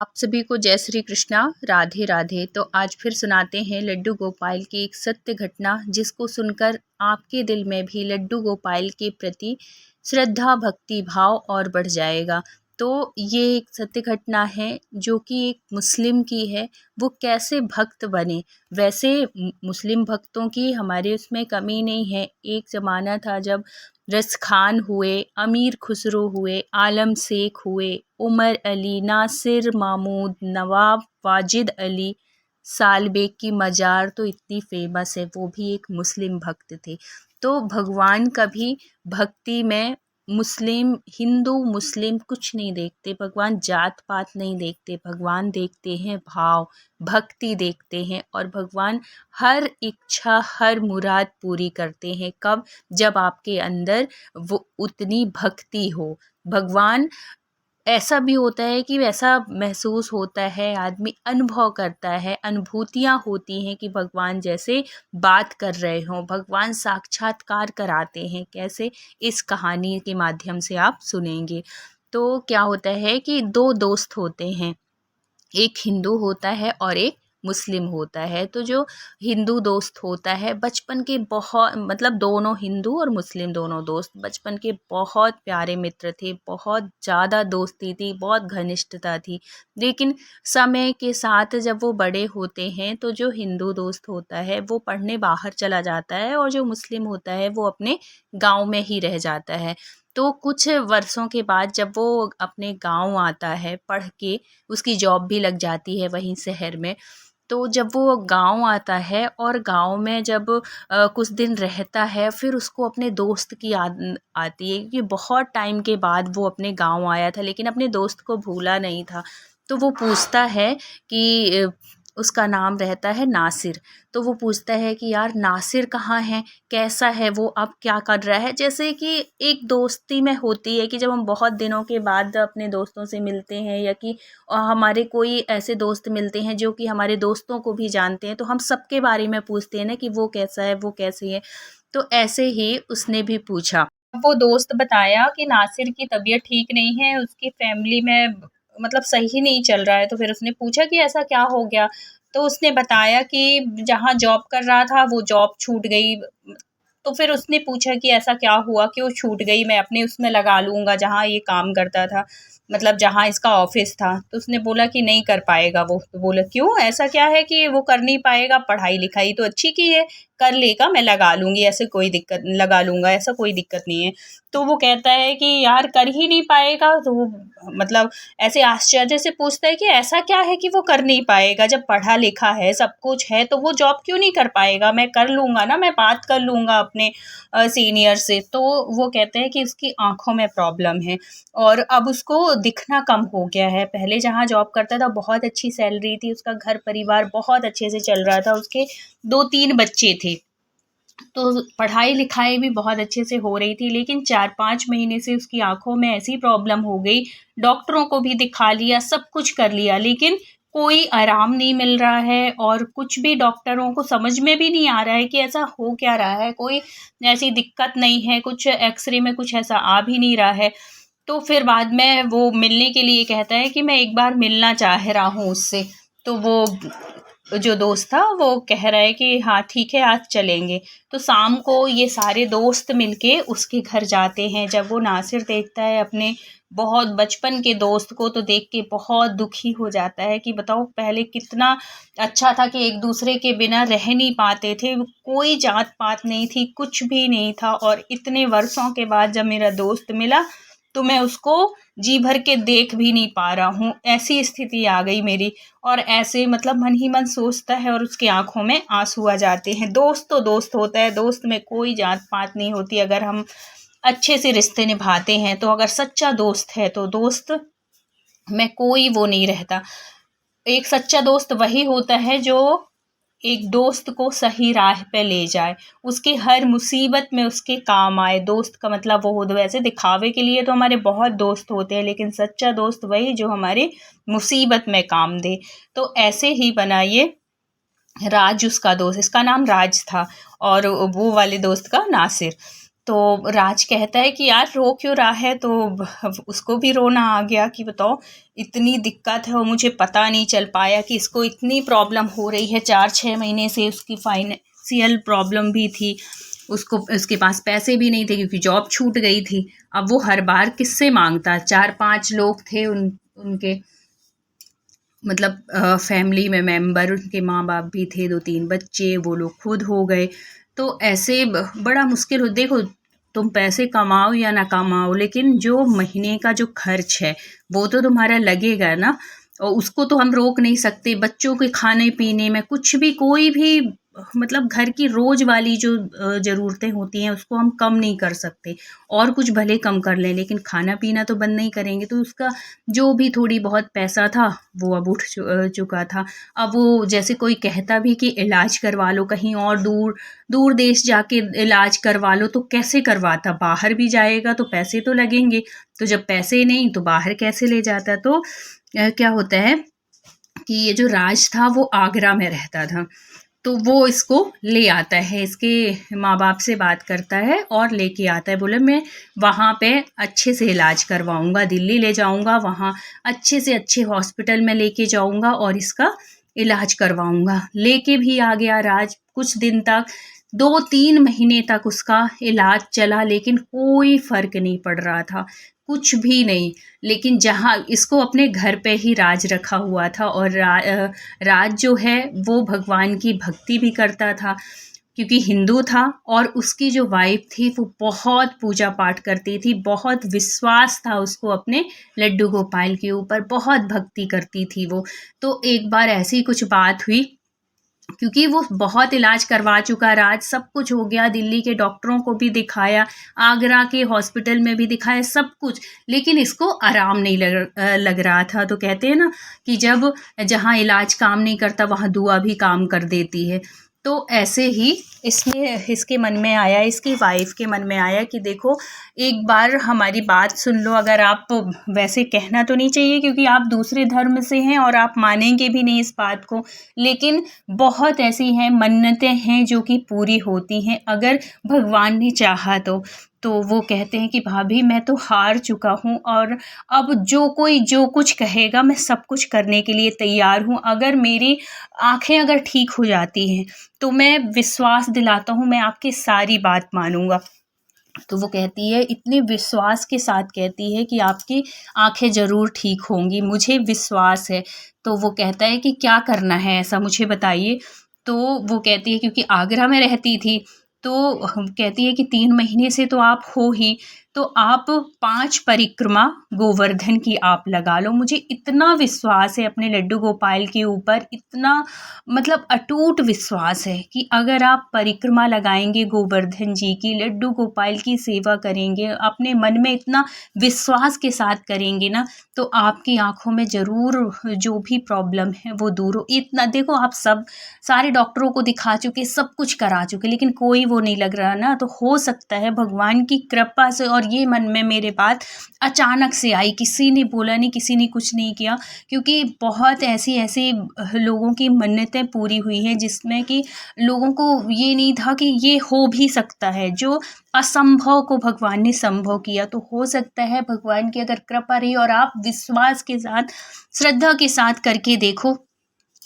आप सभी को जय श्री कृष्णा, राधे राधे। तो आज फिर सुनाते हैं लड्डू गोपाल की एक सत्य घटना, जिसको सुनकर आपके दिल में भी लड्डू गोपाल के प्रति श्रद्धा, भक्ति भाव और बढ़ जाएगा। तो ये एक सत्य घटना है जो कि एक मुस्लिम की है। वो कैसे भक्त बने। वैसे मुस्लिम भक्तों की हमारे उसमें कमी नहीं है। एक ज़माना था जब रस खान हुए, अमीर खुसरो हुए, आलम शेख हुए, उमर अली, नासिर मामूद, नवाब वाजिद अली, सालबेग की मज़ार तो इतनी फेमस है, वो भी एक मुस्लिम भक्त थे। तो भगवान कभी भक्ति में मुस्लिम, हिंदू, मुस्लिम कुछ नहीं देखते। भगवान जात पात नहीं देखते। भगवान देखते हैं भाव, भक्ति देखते हैं। और भगवान हर इच्छा, हर मुराद पूरी करते हैं। कब? जब आपके अंदर वो उतनी भक्ति हो। भगवान ऐसा भी होता है कि वैसा महसूस होता है, आदमी अनुभव करता है, अनुभूतियाँ होती हैं कि भगवान जैसे बात कर रहे हों, भगवान साक्षात्कार कराते हैं। कैसे? इस कहानी के माध्यम से आप सुनेंगे। तो क्या होता है कि दो दोस्त होते हैं, एक हिंदू होता है और एक मुस्लिम होता है। तो जो हिंदू दोस्त होता है, बचपन के बहुत, मतलब दोनों हिंदू और मुस्लिम दोनों दोस्त बचपन के बहुत प्यारे मित्र थे। बहुत ज़्यादा दोस्ती थी, बहुत घनिष्ठता थी। लेकिन समय के साथ जब वो बड़े होते हैं तो जो हिंदू दोस्त होता है वो पढ़ने बाहर चला जाता है, और जो मुस्लिम होता है वो अपने गाँव में ही रह जाता है। तो कुछ वर्षों के बाद जब वो अपने गाँव आता है पढ़ के, उसकी जॉब भी लग जाती है वहीं शहर में। तो जब वो गाँव आता है और गाँव में जब कुछ दिन रहता है, फिर उसको अपने दोस्त की याद आती है कि बहुत टाइम के बाद वो अपने गाँव आया था, लेकिन अपने दोस्त को भूला नहीं था। तो वो पूछता है कि उसका नाम रहता है नासिर। तो वो पूछता है कि यार नासिर कहाँ है, कैसा है वो, अब क्या कर रहा है। जैसे कि एक दोस्ती में होती है कि जब हम बहुत दिनों के बाद अपने दोस्तों से मिलते हैं, या कि हमारे कोई ऐसे दोस्त मिलते हैं जो कि हमारे दोस्तों को भी जानते हैं, तो हम सबके बारे में पूछते हैं ना कि वो कैसा है, वो कैसी है। तो ऐसे ही उसने भी पूछा। वो दोस्त बताया कि नासिर की तबीयत ठीक नहीं है, उसकी फैमिली में मतलब सही नहीं चल रहा है। तो फिर उसने पूछा कि ऐसा क्या हो गया। तो उसने बताया कि जहाँ जॉब कर रहा था वो जॉब छूट गई। तो फिर उसने पूछा कि ऐसा क्या हुआ, क्यों छूट गई, मैं अपने उसमें लगा लूँगा जहाँ ये काम करता था, मतलब जहाँ इसका ऑफिस था। तो उसने बोला कि नहीं कर पाएगा वो। तो बोला क्यों, ऐसा क्या है कि वो कर नहीं पाएगा, पढ़ाई लिखाई तो अच्छी की है, कर लेगा, मैं लगा लूँगी, ऐसे कोई दिक्कत, लगा लूँगा, ऐसा कोई दिक्कत नहीं है। तो वो कहता है कि यार कर ही नहीं पाएगा। तो वो मतलब ऐसे आश्चर्य से पूछता है कि ऐसा क्या है कि वो कर नहीं पाएगा, जब पढ़ा लिखा है, सब कुछ है, तो वो जॉब क्यों नहीं कर पाएगा, मैं कर लूँगा ना, मैं बात कर लूँगा अपने सीनियर से। तो वो कहते हैं कि उसकी आँखों में प्रॉब्लम है, और अब उसको दिखना कम हो गया है। पहले जहाँ जॉब करता था बहुत अच्छी सैलरी थी, उसका घर परिवार बहुत अच्छे से चल रहा था, उसके 2-3 बच्चे थे। तो पढ़ाई लिखाई भी बहुत अच्छे से हो रही थी, लेकिन 4-5 महीने से उसकी आँखों में ऐसी प्रॉब्लम हो गई, डॉक्टरों को भी दिखा लिया, सब कुछ कर लिया, लेकिन कोई आराम नहीं मिल रहा है। और कुछ भी डॉक्टरों को समझ में भी नहीं आ रहा है कि ऐसा हो क्या रहा है। कोई ऐसी दिक्कत नहीं है, कुछ एक्स-रे में कुछ ऐसा आ भी नहीं रहा है। तो फिर बाद में वो मिलने के लिए कहता है कि मैं एक बार मिलना चाह रहा हूँ उससे। तो वो जो दोस्त था वो कह रहा है कि हाँ ठीक है, आज चलेंगे। तो शाम को ये सारे दोस्त मिलके उसके घर जाते हैं। जब वो नासिर देखता है अपने बहुत बचपन के दोस्त को, तो देख के बहुत दुखी हो जाता है कि बताओ पहले कितना अच्छा था कि एक दूसरे के बिना रह नहीं पाते थे, कोई जात पात नहीं थी, कुछ भी नहीं था। और इतने वर्षों के बाद जब मेरा दोस्त मिला तो मैं उसको जी भर के देख भी नहीं पा रहा हूँ, ऐसी स्थिति आ गई मेरी। और ऐसे मतलब मन ही मन सोचता है और उसकी आंखों में आंसू आ जाते हैं। दोस्त तो दोस्त होता है, दोस्त में कोई जात पात नहीं होती। अगर हम अच्छे से रिश्ते निभाते हैं, तो अगर सच्चा दोस्त है तो दोस्त में कोई वो नहीं रहता। एक सच्चा दोस्त वही होता है जो एक दोस्त को सही राह पे ले जाए, उसकी हर मुसीबत में उसके काम आए। दोस्त का मतलब वो हो, वैसे दिखावे के लिए तो हमारे बहुत दोस्त होते हैं, लेकिन सच्चा दोस्त वही जो हमारे मुसीबत में काम दे। तो ऐसे ही बना ये राज, उसका दोस्त, इसका नाम राज था, और वो वाले दोस्त का नासिर। तो राज कहता है कि यार रो क्यों रहा है, तो उसको भी रोना आ गया कि बताओ इतनी दिक्कत है और मुझे पता नहीं चल पाया कि इसको इतनी प्रॉब्लम हो रही है। 4-6 महीने से उसकी फाइनेंशियल प्रॉब्लम भी थी, उसको उसके पास पैसे भी नहीं थे क्योंकि जॉब छूट गई थी। अब वो हर बार किससे मांगता, 4-5 लोग थे उनके मतलब फैमिली में मेंबर, उनके माँ बाप भी थे, 2-3 बच्चे, वो लोग खुद हो गए। तो ऐसे बड़ा मुश्किल हो। देखो तुम पैसे कमाओ या ना कमाओ, लेकिन जो महीने का जो खर्च है वो तो तुम्हारा लगेगा ना, और उसको तो हम रोक नहीं सकते। बच्चों के खाने पीने में कुछ भी, कोई भी मतलब घर की रोज वाली जो ज़रूरतें होती हैं उसको हम कम नहीं कर सकते, और कुछ भले कम कर लें लेकिन खाना पीना तो बंद नहीं करेंगे। तो उसका जो भी थोड़ी बहुत पैसा था वो अब उठ चुका था। अब वो जैसे कोई कहता भी कि इलाज करवा लो कहीं और, दूर दूर देश जाके इलाज करवा लो, तो कैसे करवाता, बाहर भी जाएगा तो पैसे तो लगेंगे, तो जब पैसे नहीं तो बाहर कैसे ले जाता। तो क्या होता है कि ये जो राज था वो आगरा में रहता था, तो वो इसको ले आता है, इसके माँ बाप से बात करता है और लेके आता है। बोले मैं वहाँ पे अच्छे से इलाज करवाऊँगा, दिल्ली ले जाऊँगा, वहाँ अच्छे से अच्छे हॉस्पिटल में लेके जाऊँगा और इसका इलाज करवाऊँगा। लेके भी आ गया राज। कुछ दिन तक, 2-3 महीने तक उसका इलाज चला, लेकिन कोई फ़र्क नहीं पड़ रहा था, कुछ भी नहीं। लेकिन जहाँ इसको अपने घर पे ही राज रखा हुआ था, और राज जो है वो भगवान की भक्ति भी करता था क्योंकि हिंदू था, और उसकी जो वाइफ थी वो बहुत पूजा पाठ करती थी, बहुत विश्वास था उसको अपने लड्डू गोपाल के ऊपर, बहुत भक्ति करती थी वो। तो एक बार ऐसी कुछ बात हुई, क्योंकि वो बहुत इलाज करवा चुका राज, सब कुछ हो गया, दिल्ली के डॉक्टरों को भी दिखाया, आगरा के हॉस्पिटल में भी दिखाया, सब कुछ, लेकिन इसको आराम नहीं लग रहा था। तो कहते हैं ना कि जब जहाँ इलाज काम नहीं करता वहाँ दुआ भी काम कर देती है। तो ऐसे ही इसके मन में आया, इसकी वाइफ के मन में आया कि देखो एक बार हमारी बात सुन लो। अगर आप, वैसे कहना तो नहीं चाहिए क्योंकि आप दूसरे धर्म से हैं और आप मानेंगे भी नहीं इस बात को, लेकिन बहुत ऐसी हैं मन्नतें हैं जो कि पूरी होती हैं अगर भगवान ने चाहा तो वो कहते हैं कि भाभी मैं तो हार चुका हूँ, और अब जो कोई जो कुछ कहेगा मैं सब कुछ करने के लिए तैयार हूँ। अगर मेरी आँखें अगर ठीक हो जाती हैं तो मैं विश्वास दिलाता हूँ मैं आपकी सारी बात मानूँगा। तो वो कहती है, इतने विश्वास के साथ कहती है कि आपकी आँखें ज़रूर ठीक होंगी, मुझे विश्वास है। तो वो कहता है कि क्या करना है ऐसा मुझे बताइए। तो वो कहती है क्योंकि आगरा में रहती थी, तो कहती है कि 3 महीने से तो आप हो ही, तो आप 5 परिक्रमा गोवर्धन की आप लगा लो। मुझे इतना विश्वास है अपने लड्डू गोपाल के ऊपर, इतना मतलब अटूट विश्वास है कि अगर आप परिक्रमा लगाएंगे गोवर्धन जी की, लड्डू गोपाल की सेवा करेंगे, अपने मन में इतना विश्वास के साथ करेंगे ना, तो आपकी आंखों में ज़रूर जो भी प्रॉब्लम है वो दूर हो। इतना देखो, आप सब सारे डॉक्टरों को दिखा चुके, सब कुछ करा चुके, लेकिन कोई वो नहीं लग रहा ना। तो हो सकता है भगवान की कृपा से, और ये मन में मेरे बात अचानक से आई, किसी ने बोला नहीं, किसी ने कुछ नहीं किया, क्योंकि बहुत ऐसी लोगों की मन्नतें पूरी हुई हैं जिसमें कि लोगों को ये नहीं था कि ये हो भी सकता है, जो असंभव को भगवान ने संभव किया। तो हो सकता है भगवान की अगर कृपा रही और आप विश्वास के साथ, श्रद्धा के साथ करके देखो।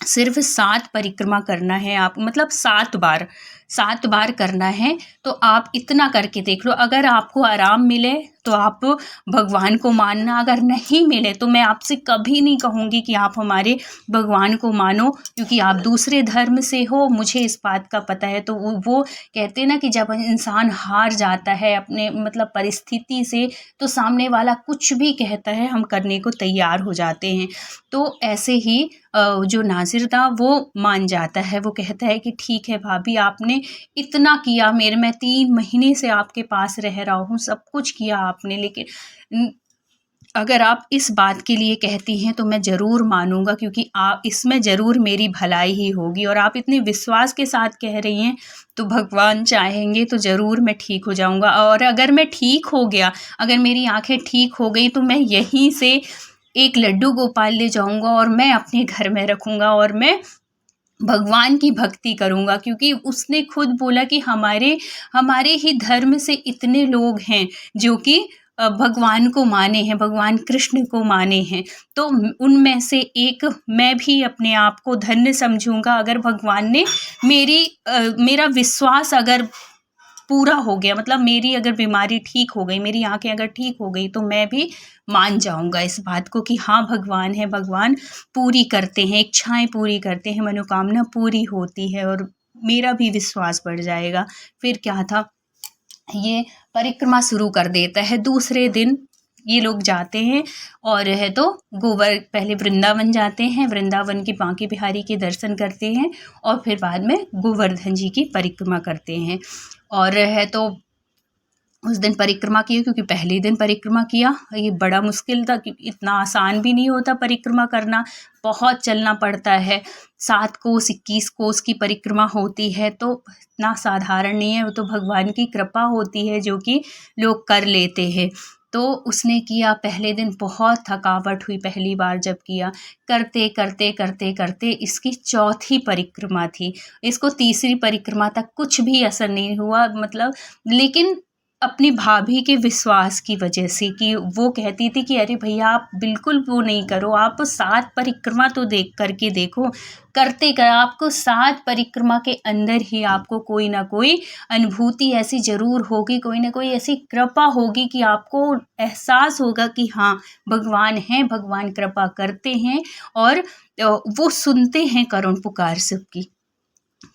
सिर्फ 7 परिक्रमा करना है आप, मतलब 7 बार करना है। तो आप इतना करके देख लो, अगर आपको आराम मिले तो आप भगवान को मानना, अगर नहीं मिले तो मैं आपसे कभी नहीं कहूँगी कि आप हमारे भगवान को मानो, क्योंकि आप दूसरे धर्म से हो, मुझे इस बात का पता है। तो वो कहते हैं ना कि जब इंसान हार जाता है अपने मतलब परिस्थिति से, तो सामने वाला कुछ भी कहता है हम करने को तैयार हो जाते हैं। तो ऐसे ही जो नाज़िर था वो मान जाता है, वो कहता है कि ठीक है भाभी, आपने इतना किया मेरे, मैं 3 महीने से आपके पास रह रहा हूँ, सब कुछ किया आपने, लेकिन अगर आप इस बात के लिए कहती हैं तो मैं ज़रूर मानूँगा, क्योंकि आप इसमें ज़रूर मेरी भलाई ही होगी, और आप इतने विश्वास के साथ कह रही हैं तो भगवान चाहेंगे तो ज़रूर मैं ठीक हो जाऊँगा। और अगर मैं ठीक हो गया, अगर मेरी आँखें ठीक हो गई, तो मैं यहीं से एक लड्डू गोपाल ले जाऊँगा और मैं अपने घर में रखूँगा, और मैं भगवान की भक्ति करूँगा, क्योंकि उसने खुद बोला कि हमारे हमारे ही धर्म से इतने लोग हैं जो कि भगवान को माने हैं, भगवान कृष्ण को माने हैं। तो उनमें से एक मैं भी अपने आप को धन्य समझूंगा अगर भगवान ने मेरा विश्वास अगर पूरा हो गया, मतलब मेरी अगर बीमारी ठीक हो गई, मेरी आंखें अगर ठीक हो गई, तो मैं भी मान जाऊंगा इस बात को कि हाँ भगवान है, भगवान पूरी करते हैं, इच्छाएं पूरी करते हैं, मनोकामना पूरी होती है, और मेरा भी विश्वास बढ़ जाएगा। फिर क्या था, ये परिक्रमा शुरू कर देता है। दूसरे दिन ये लोग जाते हैं और है तो पहले वृंदावन जाते हैं, वृंदावन की बांके बिहारी के दर्शन करते हैं, और फिर बाद में गोवर्धन जी की परिक्रमा करते हैं। और है तो उस दिन परिक्रमा की, क्योंकि पहले दिन परिक्रमा किया, ये बड़ा मुश्किल था, क्योंकि इतना आसान भी नहीं होता परिक्रमा करना, बहुत चलना पड़ता है। 7 कोस 21 कोस की परिक्रमा होती है, तो इतना साधारण नहीं है, वो तो भगवान की कृपा होती है जो कि लोग कर लेते हैं। तो उसने किया, पहले दिन बहुत थकावट हुई पहली बार जब किया, करते करते करते करते इसकी चौथी परिक्रमा थी। इसको तीसरी परिक्रमा तक कुछ भी असर नहीं हुआ, मतलब, लेकिन अपनी भाभी के विश्वास की वजह से, कि वो कहती थी कि अरे भैया आप बिल्कुल वो नहीं करो, आप 7 परिक्रमा तो देख करके देखो, करते कर आपको 7 परिक्रमा के अंदर ही आपको कोई ना कोई अनुभूति ऐसी ज़रूर होगी, कोई ना कोई ऐसी कृपा होगी कि आपको एहसास होगा कि हाँ भगवान हैं, भगवान कृपा करते हैं, और वो सुनते हैं करुण पुकार सबकी।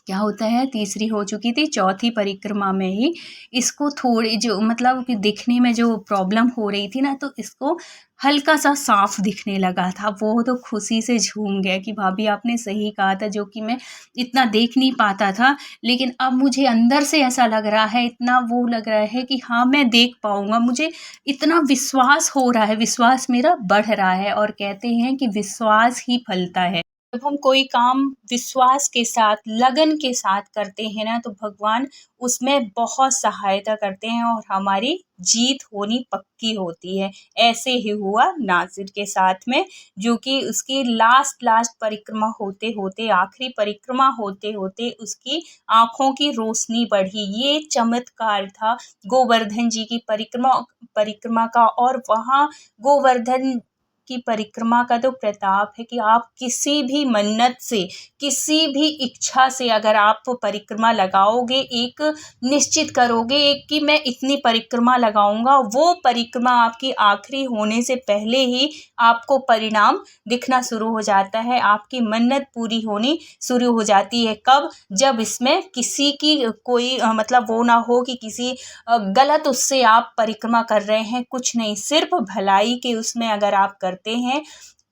क्या होता है, तीसरी हो चुकी थी, चौथी परिक्रमा में ही इसको थोड़ी जो, मतलब कि दिखने में जो प्रॉब्लम हो रही थी ना, तो इसको हल्का सा साफ दिखने लगा था। वो तो खुशी से झूम गया कि भाभी आपने सही कहा था, जो कि मैं इतना देख नहीं पाता था, लेकिन अब मुझे अंदर से ऐसा लग रहा है, इतना वो लग रहा है कि हाँ मैं देख पाऊंगा, मुझे इतना विश्वास हो रहा है, विश्वास मेरा बढ़ रहा है। और कहते हैं कि विश्वास ही फलता है। जब हम कोई काम विश्वास के साथ, लगन के साथ करते हैं ना, तो भगवान उसमें बहुत सहायता करते हैं और हमारी जीत होनी पक्की होती है। ऐसे ही हुआ नासिर के साथ में, जो कि उसकी लास्ट परिक्रमा होते होते, आखिरी परिक्रमा होते होते उसकी आंखों की रोशनी बढ़ी। ये चमत्कार था गोवर्धन जी की परिक्रमा का। और वहाँ गोवर्धन की परिक्रमा का तो प्रताप है कि आप किसी भी मन्नत से, किसी भी इच्छा से अगर आप परिक्रमा लगाओगे, एक निश्चित करोगे एक कि मैं इतनी परिक्रमा लगाऊंगा, वो परिक्रमा आपकी आखिरी होने से पहले ही आपको परिणाम दिखना शुरू हो जाता है, आपकी मन्नत पूरी होनी शुरू हो जाती है। कब? जब इसमें किसी की कोई मतलब वो ना हो कि किसी गलत उससे आप परिक्रमा कर रहे हैं, कुछ नहीं, सिर्फ भलाई के उसमें अगर आप करते हैं,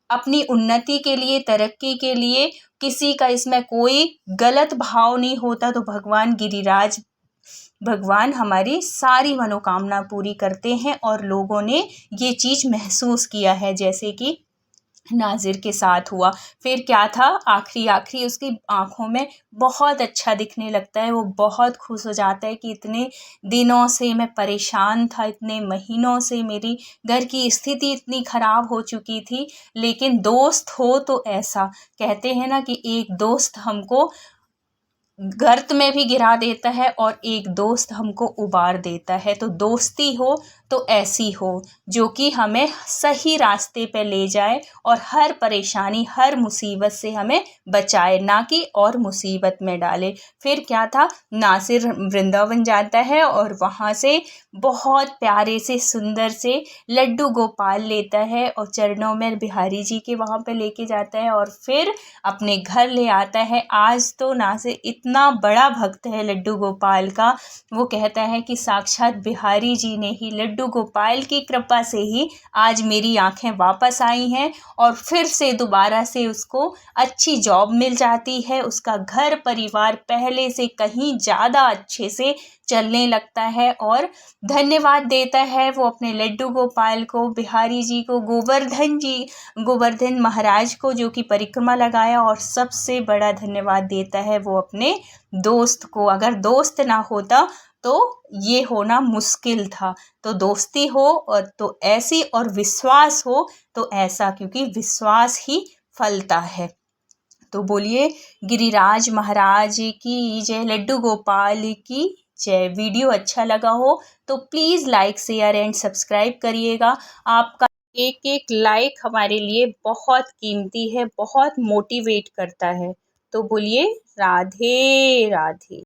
अपनी उन्नति के लिए, तरक्की के लिए, किसी का इसमें कोई गलत भाव नहीं होता, तो भगवान गिरिराज, भगवान हमारी सारी मनोकामना पूरी करते हैं। और लोगों ने ये चीज़ महसूस किया है, जैसे कि नाज़िर के साथ हुआ। फिर क्या था, आखिरी उसकी आँखों में बहुत अच्छा दिखने लगता है, वो बहुत खुश हो जाता है कि इतने दिनों से मैं परेशान था, इतने महीनों से मेरी घर की स्थिति इतनी ख़राब हो चुकी थी, लेकिन दोस्त हो तो ऐसा, कहते हैं ना कि एक दोस्त हमको गर्त में भी गिरा देता है और एक दोस्त हमको उबार देता है। तो दोस्ती हो तो ऐसी हो जो कि हमें सही रास्ते पे ले जाए और हर परेशानी, हर मुसीबत से हमें बचाए, ना कि और मुसीबत में डाले। फिर क्या था, नासिर वृंदावन जाता है और वहाँ से बहुत प्यारे से, सुंदर से लड्डू गोपाल लेता है और चरणों में बिहारी जी के वहाँ पे लेके जाता है और फिर अपने घर ले आता है। आज तो नासिर इतना बड़ा भक्त है लड्डू गोपाल का, वो कहता है कि साक्षात बिहारी जी ने ही, लड्डू गोपाल की कृपा से ही आज मेरी आंखें वापस आई हैं और फिर से दोबारा से उसको अच्छी जॉब मिल जाती है, उसका घर परिवार पहले से कहीं ज़्यादा अच्छे से चलने लगता है और धन्यवाद देता है वो अपने लड्डू गोपाल को, बिहारी जी को, गोवर्धन महाराज को जो कि परिक्रमा लगाया, और सबसे बड़ा धन्यवाद देता है वो अपने दोस्त को। अगर दोस्त ना होता तो ये होना मुश्किल था। तो दोस्ती हो और तो ऐसी, और विश्वास हो तो ऐसा, क्योंकि विश्वास ही फलता है। तो बोलिए गिरिराज महाराज की जय, लड्डू गोपाल की जय। वीडियो अच्छा लगा हो तो please like share and subscribe करिएगा। आपका एक एक लाइक हमारे लिए बहुत कीमती है, बहुत मोटिवेट करता है। तो बोलिए राधे राधे।